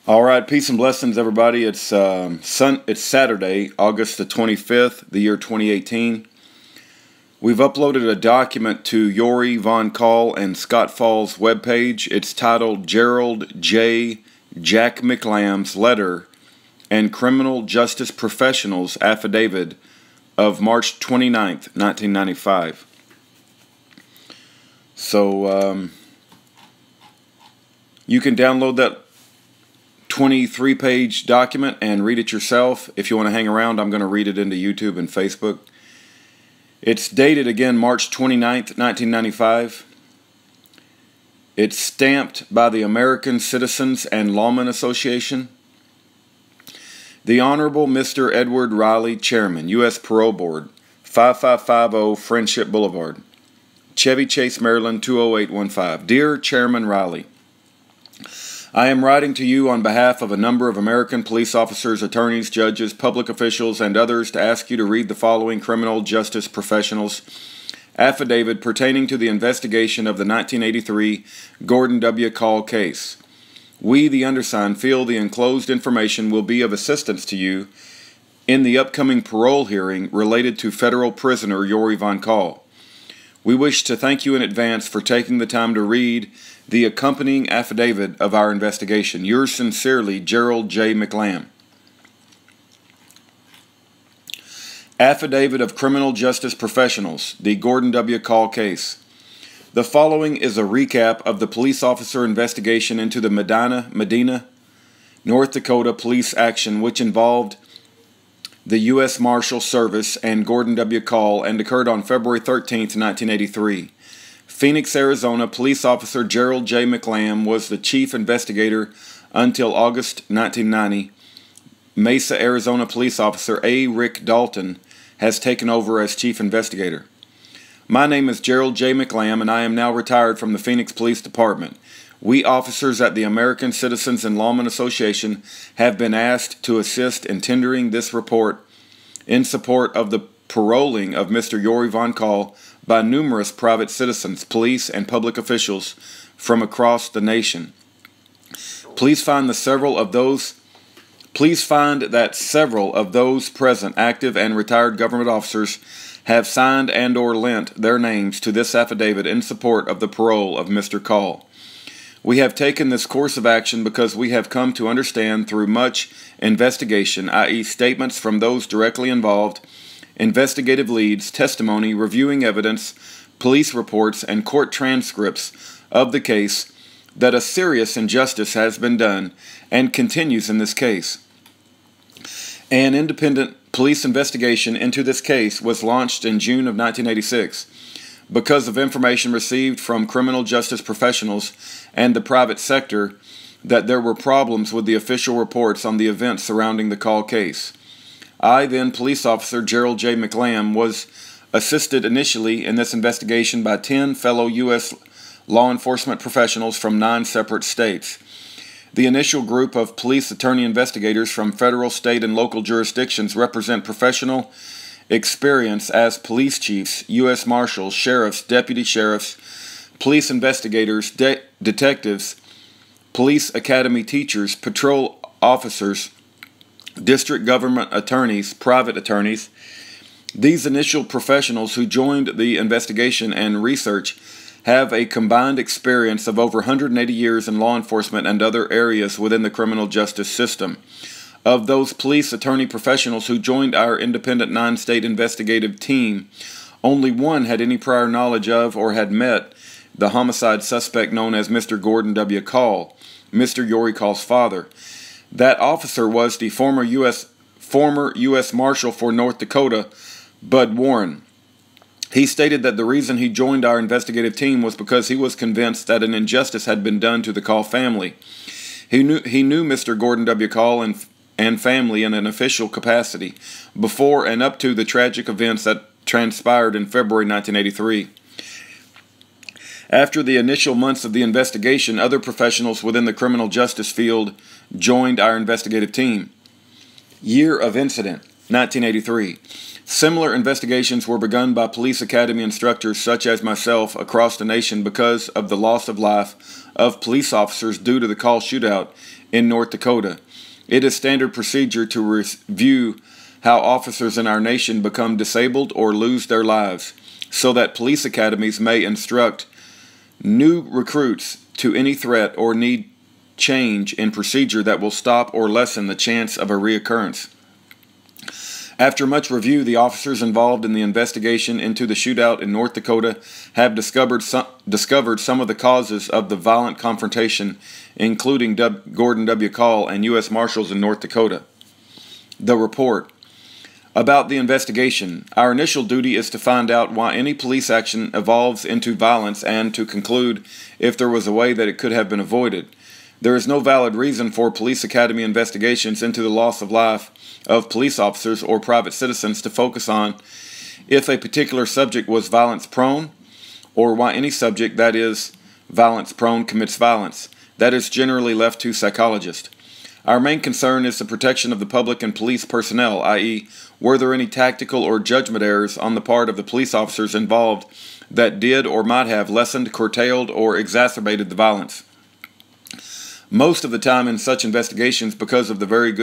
All right, peace and blessings, everybody. It's Saturday, August the 25th, the year 2018. We've uploaded a document to Yori Von Call and Scott Fall's webpage. It's titled Gerald J. Jack McLamb's Letter and Criminal Justice Professionals Affidavit of March 29th, 1995. So you can download that 23-page document and read it yourself. If you want to hang around, I'm going to read it into YouTube and Facebook. It's dated again March 29th, 1995. It's stamped by the American Citizens and Lawmen Association. The Honorable Mr. Edward Riley, Chairman, U.S. Parole Board, 5550 Friendship Boulevard, Chevy Chase, Maryland, 20815. Dear Chairman Riley, I am writing to you on behalf of a number of American police officers, attorneys, judges, public officials, and others to ask you to read the following criminal justice professionals affidavit pertaining to the investigation of the 1983 Gordon W. Call case. We, the undersigned, feel the enclosed information will be of assistance to you in the upcoming parole hearing related to federal prisoner Yori Von Call. We wish to thank you in advance for taking the time to read the accompanying affidavit of our investigation. Yours sincerely, Gerald J. McLamb. Affidavit of Criminal Justice Professionals, the Gordon W. Call case. The following is a recap of the police officer investigation into the Medina, North Dakota police action which involved the U.S. Marshal Service and Gordon W. Call and occurred on February 13, 1983. Phoenix, Arizona, police officer Gerald J. McLamb was the chief investigator until August 1990. Mesa, Arizona police officer A. Rick Dalton has taken over as chief investigator. My name is Gerald J. McLamb, and I am now retired from the Phoenix Police Department. We officers at the American Citizens and Lawmen Association have been asked to assist in tendering this report in support of the paroling of Mr. Yori Von Call by numerous private citizens, police, and public officials from across the nation. Please find that several of those present, active and retired government officers have signed and or lent their names to this affidavit in support of the parole of Mr. Call. We have taken this course of action because we have come to understand through much investigation, i.e. statements from those directly involved, investigative leads, testimony, reviewing evidence, police reports, and court transcripts of the case, that a serious injustice has been done and continues in this case. An independent police investigation into this case was launched in June of 1986 because of information received from criminal justice professionals and the private sector that there were problems with the official reports on the events surrounding the Call case. I, then police officer Gerald J. McLamb, was assisted initially in this investigation by 10 fellow U.S. law enforcement professionals from 9 separate states. The initial group of police attorney investigators from federal, state, and local jurisdictions represent professional experience as police chiefs, U.S. marshals, sheriffs, deputy sheriffs, police investigators, detectives, police academy teachers, patrol officers, district government attorneys, private attorneys. These initial professionals who joined the investigation and research have a combined experience of over 180 years in law enforcement and other areas within the criminal justice system. Of those police attorney professionals who joined our independent 9-state investigative team, only one had any prior knowledge of or had met the homicide suspect known as Mr. Gordon W. Call, Mr. Yori Call's father. That officer was the former U.S. Marshal for North Dakota, Bud Warren. He stated that the reason he joined our investigative team was because he was convinced that an injustice had been done to the Call family. He knew Mr. Gordon W. Call and family in an official capacity before and up to the tragic events that transpired in February 1983. After the initial months of the investigation, other professionals within the criminal justice field joined our investigative team. Year of incident, 1983. Similar investigations were begun by police academy instructors such as myself across the nation because of the loss of life of police officers due to the Call shootout in North Dakota. It is standard procedure to review how officers in our nation become disabled or lose their lives, so that police academies may instruct new recruits to any threat or need change in procedure that will stop or lessen the chance of a reoccurrence. After much review, the officers involved in the investigation into the shootout in North Dakota have discovered some of the causes of the violent confrontation, including Gordon W. Call and U.S. Marshals in North Dakota. The report. About the investigation, our initial duty is to find out why any police action evolves into violence and to conclude if there was a way that it could have been avoided. There is no valid reason for police academy investigations into the loss of life of police officers or private citizens to focus on if a particular subject was violence-prone, or why any subject that is violence-prone commits violence. That is generally left to psychologists. Our main concern is the protection of the public and police personnel, i.e., were there any tactical or judgment errors on the part of the police officers involved that did or might have lessened, curtailed, or exacerbated the violence. Most of the time in such investigations, because of the very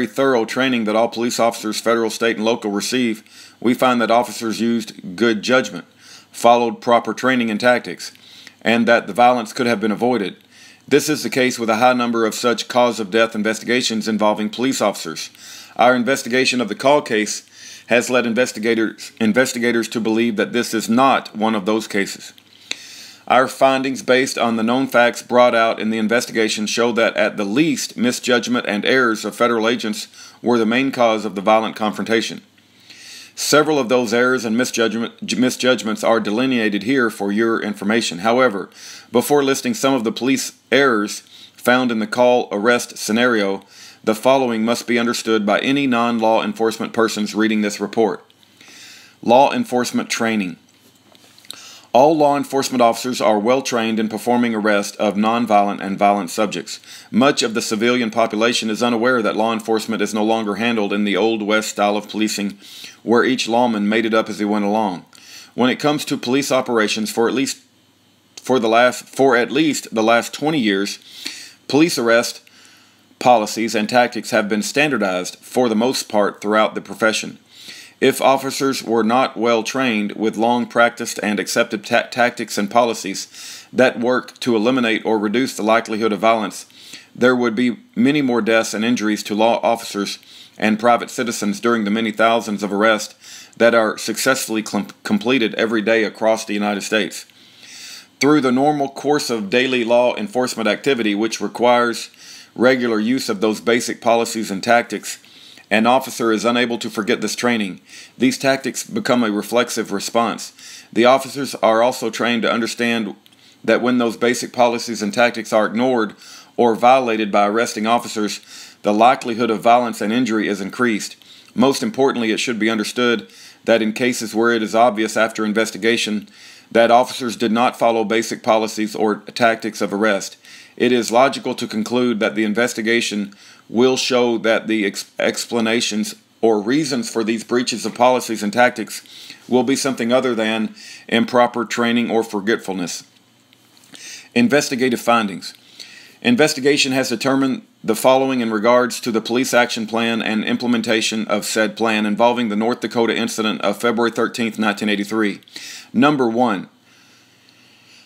thorough training that all police officers, federal, state, and local receive, we find that officers used good judgment, followed proper training and tactics, and that the violence could have been avoided. This is the case with a high number of such cause-of-death investigations involving police officers. Our investigation of the Call case has led investigators to believe that this is not one of those cases. Our findings, based on the known facts brought out in the investigation, show that at the least misjudgment and errors of federal agents were the main cause of the violent confrontation. Several of those errors and misjudgments are delineated here for your information. However, before listing some of the police errors found in the call arrest scenario, the following must be understood by any non-law enforcement persons reading this report. Law enforcement training. All law enforcement officers are well trained in performing arrest of nonviolent and violent subjects. Much of the civilian population is unaware that law enforcement is no longer handled in the Old West style of policing, where each lawman made it up as he went along. When it comes to police operations, for at least the last 20 years, police arrest policies and tactics have been standardized for the most part throughout the profession. If officers were not well trained with long practiced and accepted tactics and policies that work to eliminate or reduce the likelihood of violence, there would be many more deaths and injuries to law officers and private citizens during the many thousands of arrests that are successfully completed every day across the United States. Through the normal course of daily law enforcement activity, which requires regular use of those basic policies and tactics, an officer is unable to forget this training. These tactics become a reflexive response. The officers are also trained to understand that when those basic policies and tactics are ignored or violated by arresting officers, the likelihood of violence and injury is increased. Most importantly, it should be understood that in cases where it is obvious after investigation that officers did not follow basic policies or tactics of arrest, it is logical to conclude that the investigation will show that the explanations or reasons for these breaches of policies and tactics will be something other than improper training or forgetfulness. Investigative findings. Investigation has determined the following in regards to the police action plan and implementation of said plan involving the North Dakota incident of February 13, 1983. Number 1.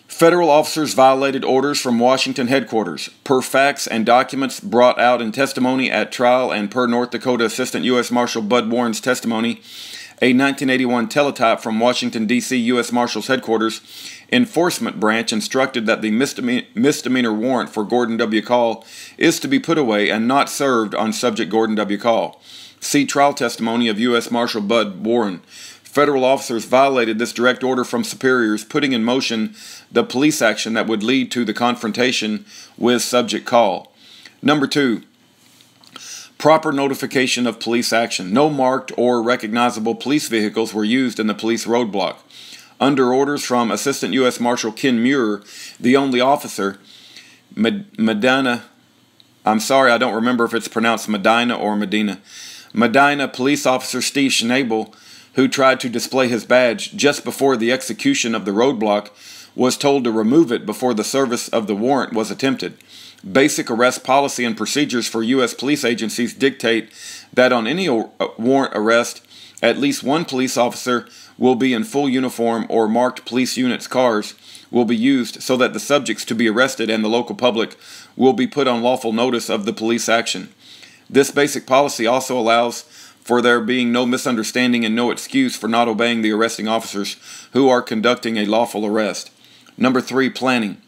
Federal officers violated orders from Washington headquarters. Per facts and documents brought out in testimony at trial and per North Dakota Assistant U.S. Marshal Bud Warren's testimony, a 1981 teletype from Washington, D.C. U.S. Marshal's headquarters enforcement branch instructed that the misdemeanor warrant for Gordon W. Call is to be put away and not served on subject Gordon W. Call. See trial testimony of U.S. Marshal Bud Warren. Federal officers violated this direct order from superiors, putting in motion the police action that would lead to the confrontation with subject Call. Number 2. Proper notification of police action. No marked or recognizable police vehicles were used in the police roadblock. Under orders from Assistant U.S. Marshal Ken Muir, the only officer, Medina, I'm sorry, I don't remember if it's pronounced Medina or Medina. Medina police officer Steve Schnabel, who tried to display his badge just before the execution of the roadblock, was told to remove it before the service of the warrant was attempted. Basic arrest policy and procedures for U.S. police agencies dictate that on any warrant arrest, at least one police officer will be in full uniform or marked police units' cars will be used so that the subjects to be arrested and the local public will be put on lawful notice of the police action. This basic policy also allows for there being no misunderstanding and no excuse for not obeying the arresting officers who are conducting a lawful arrest. Number 3, planning.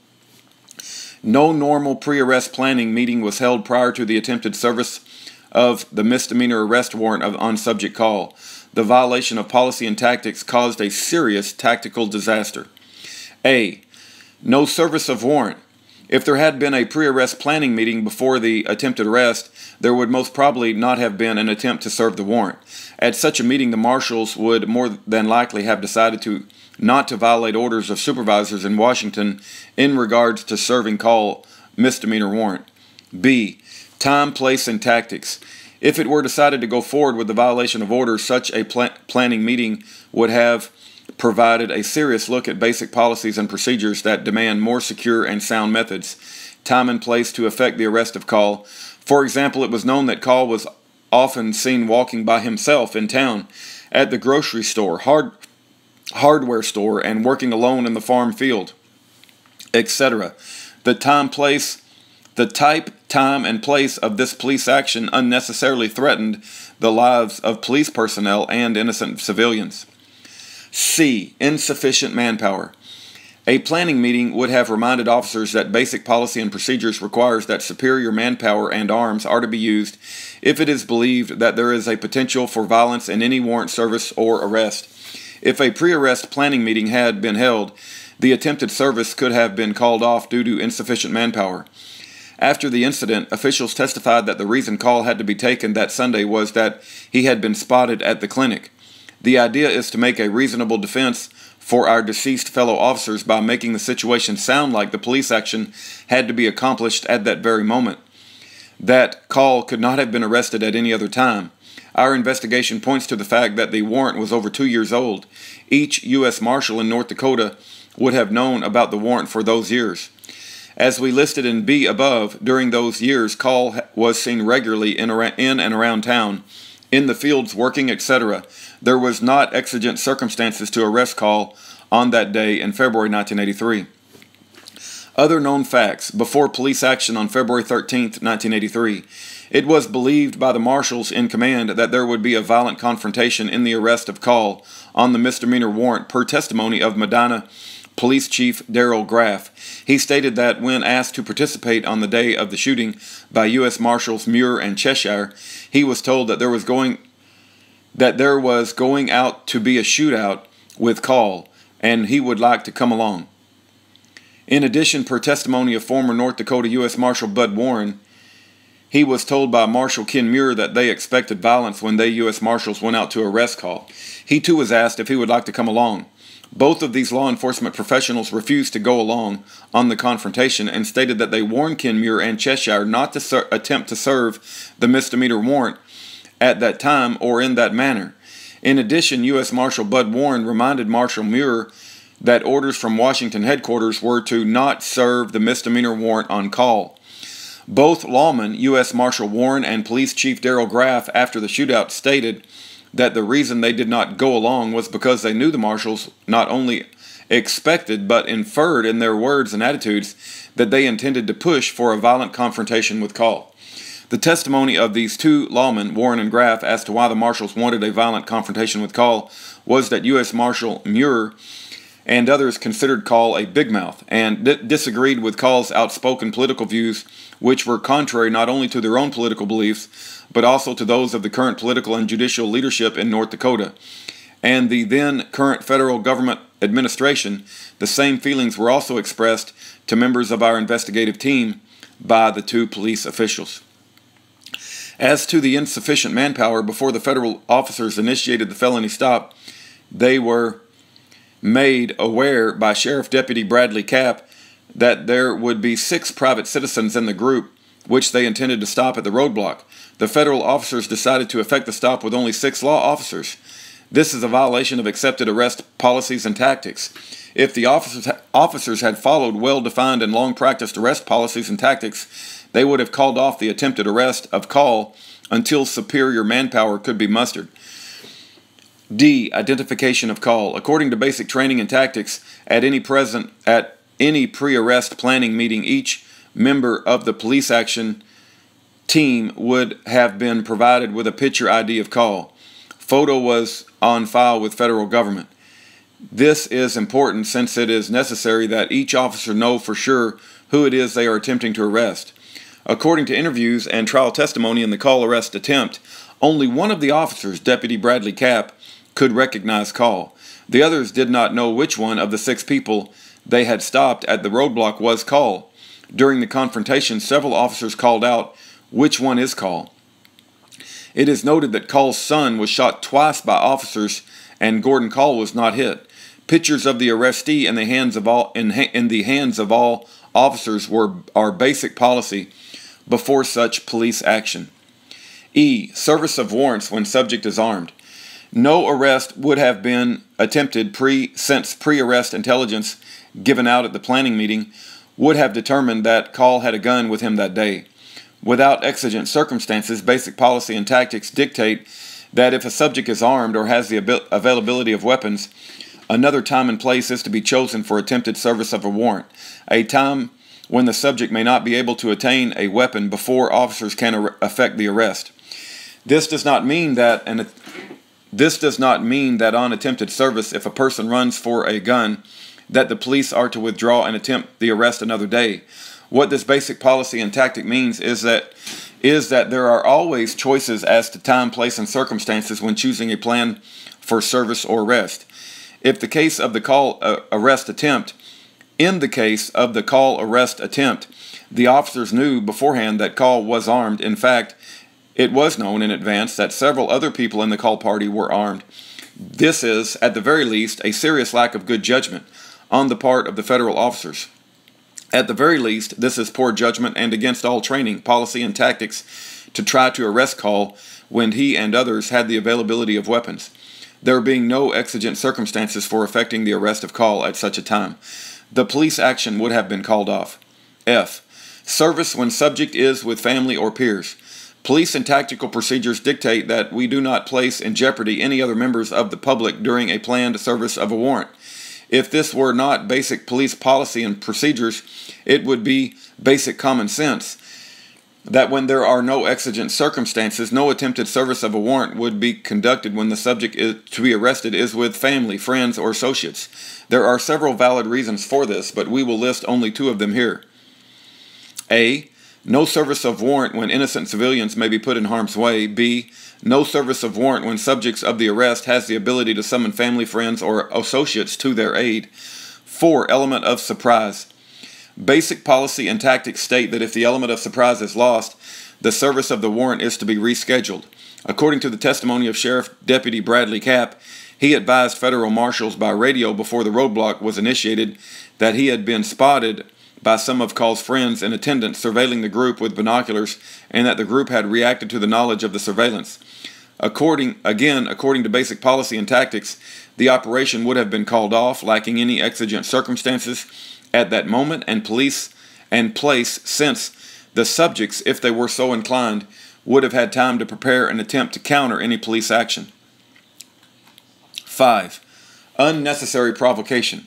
No normal pre-arrest planning meeting was held prior to the attempted service of the misdemeanor arrest warrant on subject call. The violation of policy and tactics caused a serious tactical disaster. A. No service of warrant. If there had been a pre-arrest planning meeting before the attempted arrest, there would most probably not have been an attempt to serve the warrant. At such a meeting, the marshals would more than likely have decided not to violate orders of supervisors in Washington in regards to serving call misdemeanor warrant. B. Time, place, and tactics. If it were decided to go forward with the violation of orders, such a planning meeting would have provided a serious look at basic policies and procedures that demand more secure and sound methods, time and place to effect the arrest of Call. For example, it was known that Call was often seen walking by himself in town, at the grocery store, hardware store, and working alone in the farm field, etc. The type, time, and place of this police action unnecessarily threatened the lives of police personnel and innocent civilians. C. Insufficient manpower. A planning meeting would have reminded officers that basic policy and procedures requires that superior manpower and arms are to be used if it is believed that there is a potential for violence in any warrant service or arrest. If a pre-arrest planning meeting had been held, the attempted service could have been called off due to insufficient manpower. After the incident, officials testified that the reason Call had to be taken that Sunday was that he had been spotted at the clinic. The idea is to make a reasonable defense for our deceased fellow officers by making the situation sound like the police action had to be accomplished at that very moment. That Call could not have been arrested at any other time. Our investigation points to the fact that the warrant was over 2 years old. Each U.S. Marshal in North Dakota would have known about the warrant for those years. As we listed in B above, during those years, Call was seen regularly in and around town, in the fields working, etc. There was not exigent circumstances to arrest Call on that day in February 1983. Other known facts. Before police action on February 13, 1983, it was believed by the marshals in command that there would be a violent confrontation in the arrest of Call on the misdemeanor warrant per testimony of Medina Police Chief Darrell Graff. He stated that when asked to participate on the day of the shooting by U.S. Marshals Muir and Cheshire, he was told that there was going out to be a shootout with Call, and he would like to come along. In addition, per testimony of former North Dakota U.S. Marshal Bud Warren, he was told by Marshal Ken Muir that they expected violence when they U.S. Marshals went out to arrest Call. He too was asked if he would like to come along. Both of these law enforcement professionals refused to go along on the confrontation and stated that they warned Ken Muir and Cheshire not to attempt to serve the misdemeanor warrant at that time or in that manner. In addition, U.S. Marshal Bud Warren reminded Marshal Muir that orders from Washington headquarters were to not serve the misdemeanor warrant on Call. Both lawmen, U.S. Marshal Warren and Police Chief Darrell Graff, after the shootout stated that the reason they did not go along was because they knew the marshals not only expected but inferred in their words and attitudes that they intended to push for a violent confrontation with Call. The testimony of these two lawmen, Warren and Graff, as to why the marshals wanted a violent confrontation with Call was that U.S. Marshal Muir and others considered Call a big mouth and disagreed with Call's outspoken political views, which were contrary not only to their own political beliefs, but also to those of the current political and judicial leadership in North Dakota and the then current federal government administration. The same feelings were also expressed to members of our investigative team by the two police officials. As to the insufficient manpower, before the federal officers initiated the felony stop, they were made aware by Sheriff Deputy Bradley Capp that there would be 6 private citizens in the group which they intended to stop at the roadblock. The federal officers decided to effect the stop with only 6 law officers. This is a violation of accepted arrest policies and tactics. If the officers had followed well-defined and long-practiced arrest policies and tactics, they would have called off the attempted arrest of Call until superior manpower could be mustered. D. Identification of Call. According to basic training and tactics, at any pre-arrest planning meeting, each member of the police action team would have been provided with a picture ID of Call. Photo was on file with federal government. This is important since it is necessary that each officer know for sure who it is they are attempting to arrest. According to interviews and trial testimony in the Call arrest attempt, only one of the officers, Deputy Bradley Capp, could recognize Call. The others did not know which one of the 6 people they had stopped at the roadblock was Call. During the confrontation, several officers called out, "Which one is Call?" It is noted that Call's son was shot twice by officers and Gordon Call was not hit. Pictures of the arrestee in the hands of all officers are basic policy before such police action. E. Service of warrants when subject is armed. No arrest would have been attempted since pre-arrest intelligence given out at the planning meeting would have determined that Call had a gun with him that day. Without exigent circumstances, basic policy and tactics dictate that if a subject is armed or has the availability of weapons, another time and place is to be chosen for attempted service of a warrant, a time when the subject may not be able to attain a weapon before officers can effect the arrest. This does not mean that on attempted service, if a person runs for a gun, that the police are to withdraw and attempt the arrest another day. What this basic policy and tactic means is that there are always choices as to time, place, and circumstances when choosing a plan for service or arrest. In the case of the Call arrest attempt, the officers knew beforehand that Call was armed. In fact, it was known in advance that several other people in the Call party were armed. This is, at the very least, a serious lack of good judgment on the part of the federal officers. At the very least, this is poor judgment and against all training, policy, and tactics to try to arrest Call when he and others had the availability of weapons, there being no exigent circumstances for effecting the arrest of Call at such a time. The police action would have been called off. F. Service when subject is with family or peers. Police and tactical procedures dictate that we do not place in jeopardy any other members of the public during a planned service of a warrant. If this were not basic police policy and procedures, it would be basic common sense that when there are no exigent circumstances, no attempted service of a warrant would be conducted when the subject to be arrested is with family, friends, or associates. There are several valid reasons for this, but we will list only 2 of them here. A. No service of warrant when innocent civilians may be put in harm's way. B. No service of warrant when subjects of the arrest has the ability to summon family, friends, or associates to their aid. 4. Element of surprise. Basic policy and tactics state that if the element of surprise is lost, the service of the warrant is to be rescheduled. According to the testimony of Sheriff Deputy Bradley Capp, he advised federal marshals by radio before the roadblock was initiated that he had been spotted by some of Call's friends in attendance surveilling the group with binoculars and that the group had reacted to the knowledge of the surveillance. According to basic policy and tactics, the operation would have been called off, lacking any exigent circumstances at that moment and place since the subjects, if they were so inclined, would have had time to prepare and attempt to counter any police action. 5. Unnecessary provocation.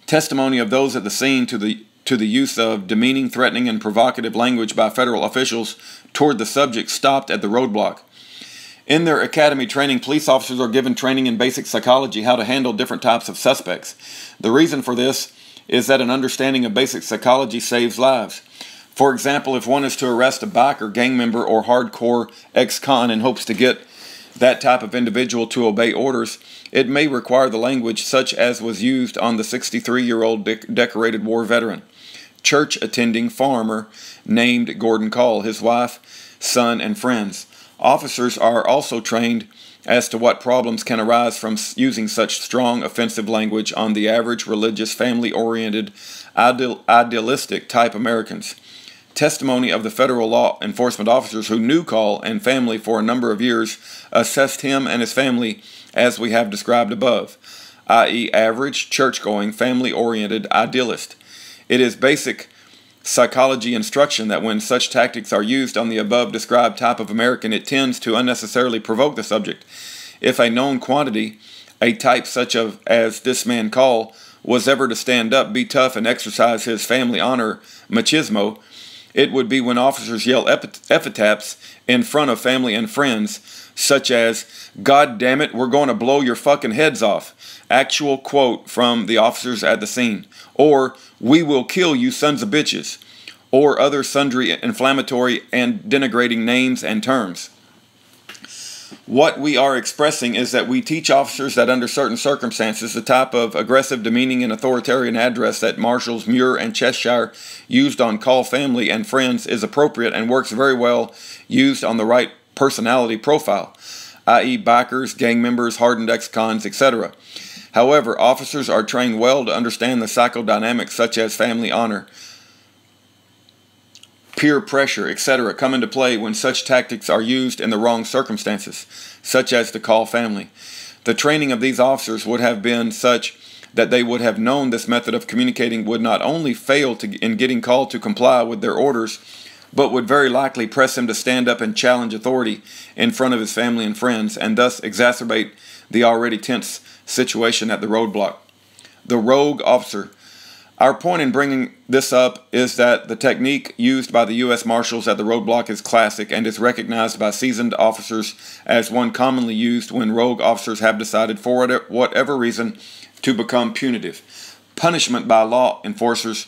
Testimony of those at the scene to the use of demeaning, threatening, and provocative language by federal officials toward the subject stopped at the roadblock. In their academy training, police officers are given training in basic psychology, how to handle different types of suspects. The reason for this is that an understanding of basic psychology saves lives. For example, if one is to arrest a biker, gang member, or hardcore ex-con in hopes to get that type of individual to obey orders, it may require the language such as was used on the 63-year-old decorated war veteran, church-attending farmer named Gordon Call, his wife, son, and friends. Officers are also trained as to what problems can arise from using such strong offensive language on the average religious, family-oriented, idealistic type Americans. Testimony of the federal law enforcement officers who knew Call and family for a number of years assessed him and his family as we have described above, i.e. average, church-going, family-oriented idealist. It is basic psychology instruction that when such tactics are used on the above described type of American, it tends to unnecessarily provoke the subject. If a known quantity, a type such as this man Call, was ever to stand up, be tough, and exercise his family honor machismo, it would be when officers yell epitaphs in front of family and friends, such as, "God damn it, we're going to blow your fucking heads off." Actual quote from the officers at the scene. Or, "We will kill you sons of bitches." Or other sundry inflammatory and denigrating names and terms. What we are expressing is that we teach officers that under certain circumstances, the type of aggressive, demeaning, and authoritarian address that Marshals Muir and Cheshire used on Call family and friends is appropriate and works very well used on the right personality profile, i.e. bikers, gang members, hardened ex-cons, etc. However, officers are trained well to understand the psychodynamics such as family honor, peer pressure, etc. come into play when such tactics are used in the wrong circumstances, such as the Call family. The training of these officers would have been such that they would have known this method of communicating would not only fail in getting Call to comply with their orders, but would very likely press him to stand up and challenge authority in front of his family and friends, and thus exacerbate the already tense situation at the roadblock. The rogue officer. Our point in bringing this up is that the technique used by the U.S. Marshals at the roadblock is classic and is recognized by seasoned officers as one commonly used when rogue officers have decided for whatever reason to become punitive. Punishment by law enforcers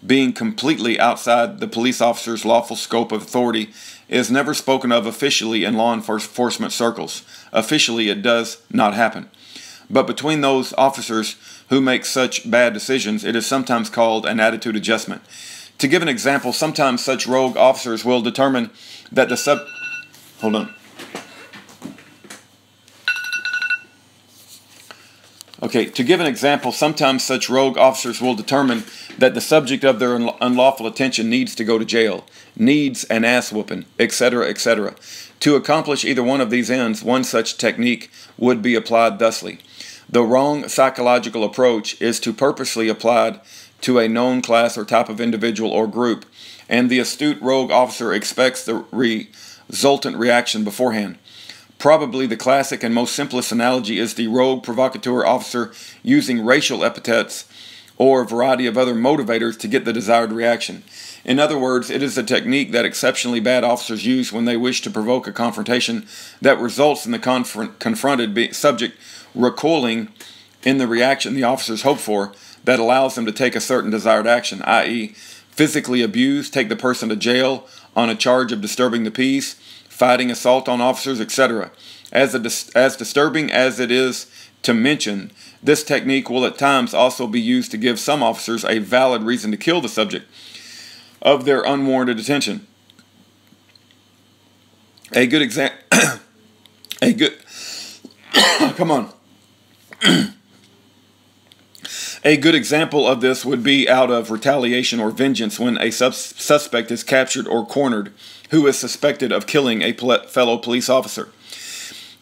being completely outside the police officer's lawful scope of authority is never spoken of officially in law enforcement circles. Officially, it does not happen. But between those officers who make such bad decisions, it is sometimes called an attitude adjustment. To give an example, sometimes such rogue officers will determine that the Hold on. Okay, to give an example, sometimes such rogue officers will determine that the subject of their unlawful attention needs to go to jail, needs an ass whooping, etc., etc. To accomplish either one of these ends, one such technique would be applied thusly. The wrong psychological approach is to purposely applied to a known class or type of individual or group, and the astute rogue officer expects the resultant reaction beforehand. Probably the classic and most simplest analogy is the rogue provocateur officer using racial epithets or a variety of other motivators to get the desired reaction. In other words, it is a technique that exceptionally bad officers use when they wish to provoke a confrontation that results in the confronted subject recoiling in the reaction the officers hope for that allows them to take a certain desired action, i.e. physically abuse, take the person to jail on a charge of disturbing the peace, fighting, assault on officers, etc. As disturbing as it is to mention, this technique will at times also be used to give some officers a valid reason to kill the subject of their unwarranted attention. A good example. Come on. A good example of this would be out of retaliation or vengeance when a suspect is captured or cornered who is suspected of killing a fellow police officer.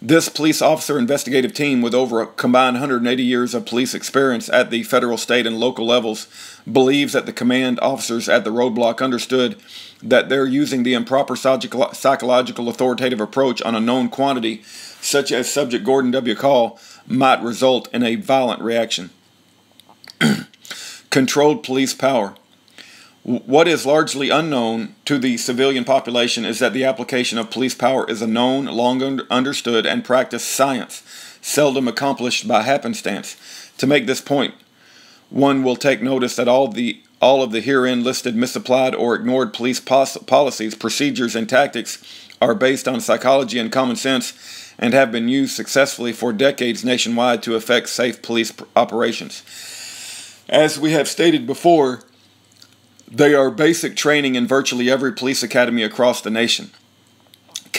This police officer investigative team, with over a combined 180 years of police experience at the federal, state, and local levels, believes that the command officers at the roadblock understood that they're using the improper psychological authoritative approach on a known quantity, such as subject Gordon W. Call, might result in a violent reaction. Controlled police power. What is largely unknown to the civilian population is that the application of police power is a known, long understood, and practiced science, seldom accomplished by happenstance. To make this point, one will take notice that all of the herein listed misapplied or ignored police policies, procedures, and tactics are based on psychology and common sense and have been used successfully for decades nationwide to effect safe police operations. As we have stated before, they are basic training in virtually every police academy across the nation.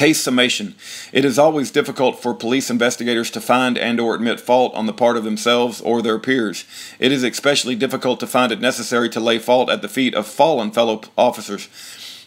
Case summation. It is always difficult for police investigators to find and/or admit fault on the part of themselves or their peers. It is especially difficult to find it necessary to lay fault at the feet of fallen fellow officers.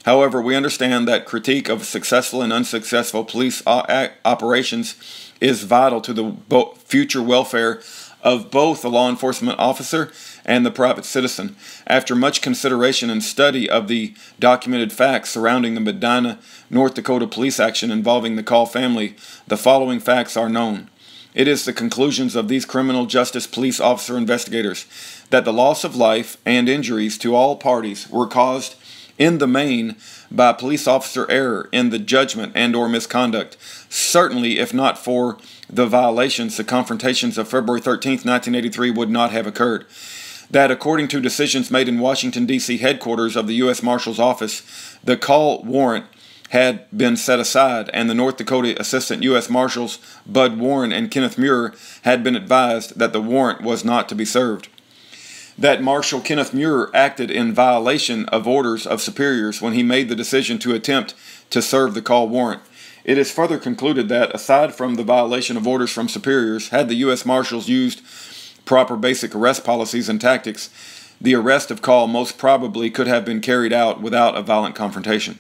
However, we understand that critique of successful and unsuccessful police operations is vital to the future welfare of both the law enforcement officer and the private citizen. After much consideration and study of the documented facts surrounding the Medina, North Dakota police action involving the Call family, the following facts are known. It is the conclusions of these criminal justice police officer investigators that the loss of life and injuries to all parties were caused in the main by police officer error in the judgment and/or misconduct. Certainly, if not for the violations, the confrontations of February 13, 1983 would not have occurred. That according to decisions made in Washington, D.C. headquarters of the U.S. Marshal's Office, the call warrant had been set aside, and the North Dakota Assistant U.S. Marshals Bud Warren and Kenneth Muir had been advised that the warrant was not to be served. That Marshal Kenneth Muir acted in violation of orders of superiors when he made the decision to attempt to serve the call warrant. It is further concluded that, aside from the violation of orders from superiors, had the U.S. Marshals used proper basic arrest policies and tactics, the arrest of Call most probably could have been carried out without a violent confrontation.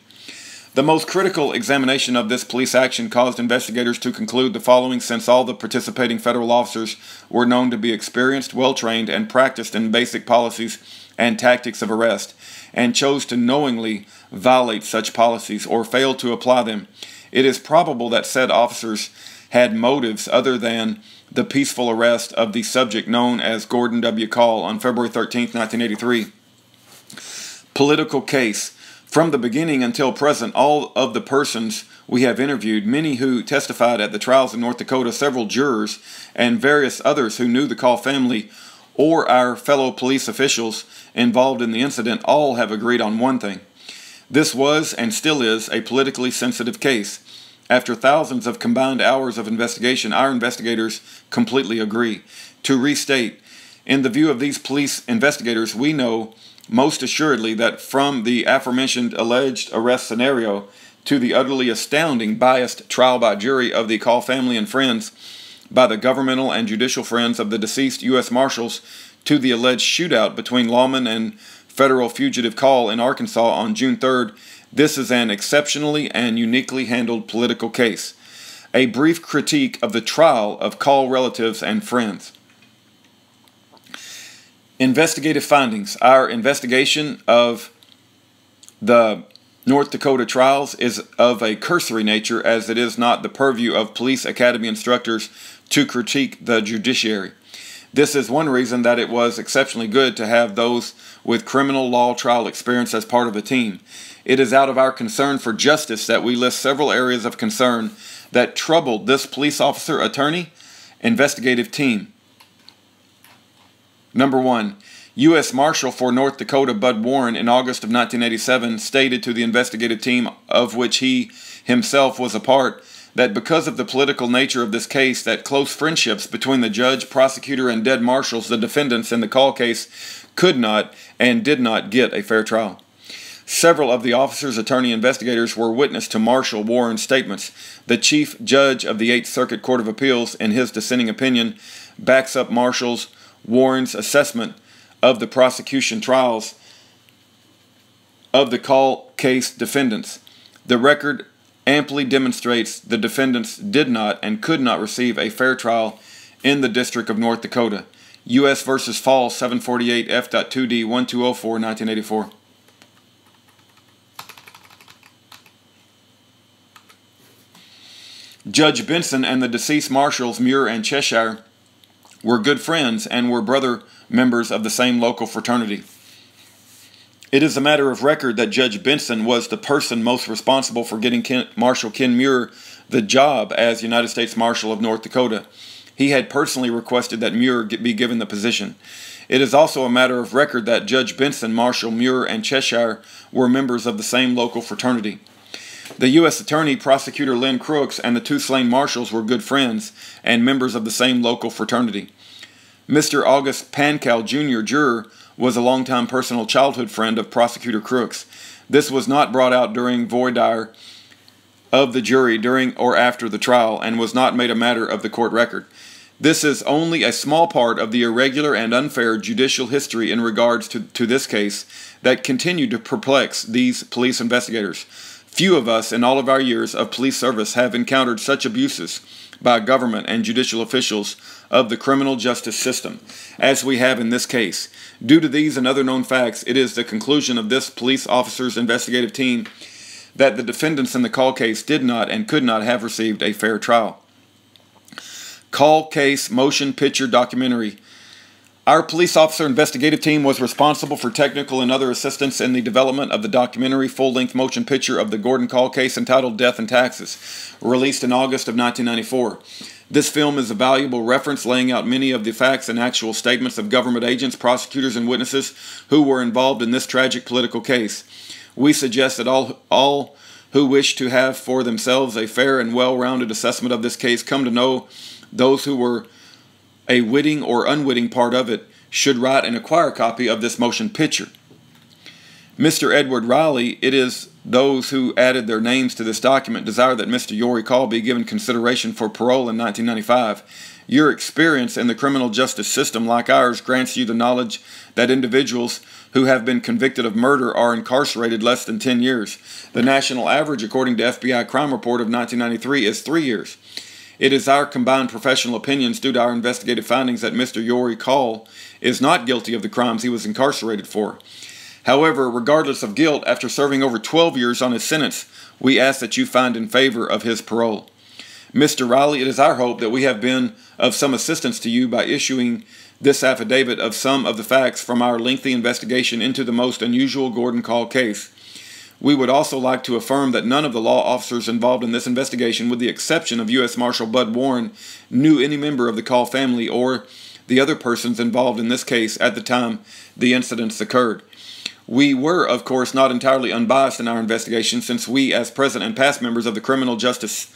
The most critical examination of this police action caused investigators to conclude the following, since all the participating federal officers were known to be experienced, well-trained, and practiced in basic policies and tactics of arrest, and chose to knowingly violate such policies or fail to apply them. It is probable that said officers had motives other than the peaceful arrest of the subject known as Gordon W. Call on February 13, 1983. Political case. From the beginning until present, all of the persons we have interviewed, many who testified at the trials in North Dakota, several jurors, and various others who knew the Call family or our fellow police officials involved in the incident, all have agreed on one thing. This was and still is a politically sensitive case. After thousands of combined hours of investigation, our investigators completely agree. To restate, in the view of these police investigators, we know most assuredly that from the aforementioned alleged arrest scenario to the utterly astounding biased trial by jury of the Call family and friends by the governmental and judicial friends of the deceased U.S. Marshals to the alleged shootout between lawmen and federal fugitive Call in Arkansas on June 3rd, this is an exceptionally and uniquely handled political case. A brief critique of the trial of Call relatives and friends. Investigative findings. Our investigation of the North Dakota trials is of a cursory nature, as it is not the purview of police academy instructors to critique the judiciary. This is one reason that it was exceptionally good to have those with criminal law trial experience as part of the team. It is out of our concern for justice that we list several areas of concern that troubled this police officer attorney investigative team. Number 1, U.S. Marshal for North Dakota Bud Warren in August of 1987 stated to the investigative team, of which he himself was a part, that because of the political nature of this case, that close friendships between the judge, prosecutor, and dead marshals, the defendants in the Call case, could not and did not get a fair trial. Several of the officers, attorney, investigators were witness to Marshal Warren's statements. The Chief Judge of the 8th Circuit Court of Appeals, in his dissenting opinion, backs up Marshal Warren's assessment of the prosecution trials of the Call case defendants. The record amply demonstrates the defendants did not and could not receive a fair trial in the District of North Dakota. U.S. v. Fall 748 F.2D 1204 1984. Judge Benson and the deceased marshals Muir and Cheshire were good friends and were brother members of the same local fraternity. It is a matter of record that Judge Benson was the person most responsible for getting Marshal Ken Muir the job as United States Marshal of North Dakota. He had personally requested that Muir be given the position. It is also a matter of record that Judge Benson, Marshal Muir, and Cheshire were members of the same local fraternity. The U.S. Attorney, Prosecutor Lynn Crooks, and the two slain marshals were good friends and members of the same local fraternity. Mr. August Pankow, Jr., juror, was a longtime personal childhood friend of Prosecutor Crooks. This was not brought out during voir dire of the jury during or after the trial and was not made a matter of the court record. This is only a small part of the irregular and unfair judicial history in regards to this case that continued to perplex these police investigators. Few of us in all of our years of police service have encountered such abuses by government and judicial officials of the criminal justice system as we have in this case. Due to these and other known facts, it is the conclusion of this police officer's investigative team that the defendants in the Call case did not and could not have received a fair trial. Call case motion picture documentary. Our police officer investigative team was responsible for technical and other assistance in the development of the documentary full-length motion picture of the Gordon Call case entitled Death and Taxes, released in August of 1994. This film is a valuable reference laying out many of the facts and actual statements of government agents, prosecutors, and witnesses who were involved in this tragic political case. We suggest that all who wish to have for themselves a fair and well-rounded assessment of this case come to know those who were a witting or unwitting part of it should write and acquire a copy of this motion picture. Mr. Edward Riley, it is those who added their names to this document desire that Mr. Yory Call be given consideration for parole in 1995. Your experience in the criminal justice system, like ours, grants you the knowledge that individuals who have been convicted of murder are incarcerated less than 10 years. The national average, according to FBI Crime Report of 1993, is 3 years. It is our combined professional opinions due to our investigative findings that Mr. Yory Call is not guilty of the crimes he was incarcerated for. However, regardless of guilt, after serving over 12 years on his sentence, we ask that you find in favor of his parole. Mr. Riley, it is our hope that we have been of some assistance to you by issuing this affidavit of some of the facts from our lengthy investigation into the most unusual Gordon Call case. We would also like to affirm that none of the law officers involved in this investigation, with the exception of U.S. Marshal Bud Warren, knew any member of the Call family or the other persons involved in this case at the time the incidents occurred. We were, of course, not entirely unbiased in our investigation, since we, as present and past members of the criminal justice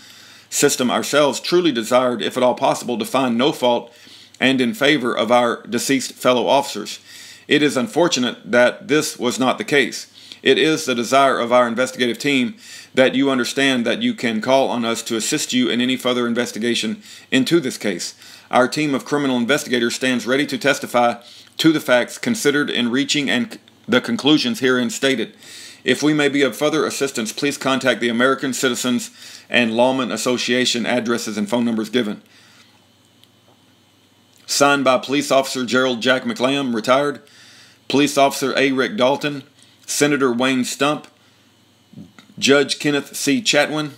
system ourselves, truly desired, if at all possible, to find no fault and in favor of our deceased fellow officers. It is unfortunate that this was not the case. It is the desire of our investigative team that you understand that you can call on us to assist you in any further investigation into this case. Our team of criminal investigators stands ready to testify to the facts considered in reaching and the conclusions herein stated. If we may be of further assistance, please contact the American Citizens and Lawmen Association addresses and phone numbers given. Signed by Police Officer Gerald Jack McLamb's, retired, Police Officer A. Rick Dalton, Senator Wayne Stump, Judge Kenneth C. Chatwin,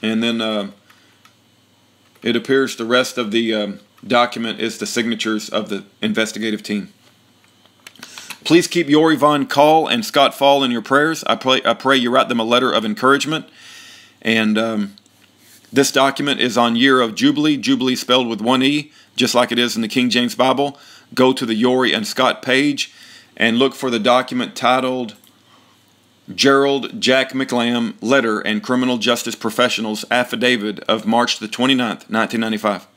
and then it appears the rest of the document is the signatures of the investigative team. Please keep Yory Von Call and Scott Fall in your prayers. I pray you write them a letter of encouragement. And this document is on Year of Jubilee, Jubilee spelled with one E, just like it is in the King James Bible. Go to the Yory and Scott page and look for the document titled Gerald Jack McLamb's Letter and Criminal Justice Professionals Affidavit of March the 29th, 1995.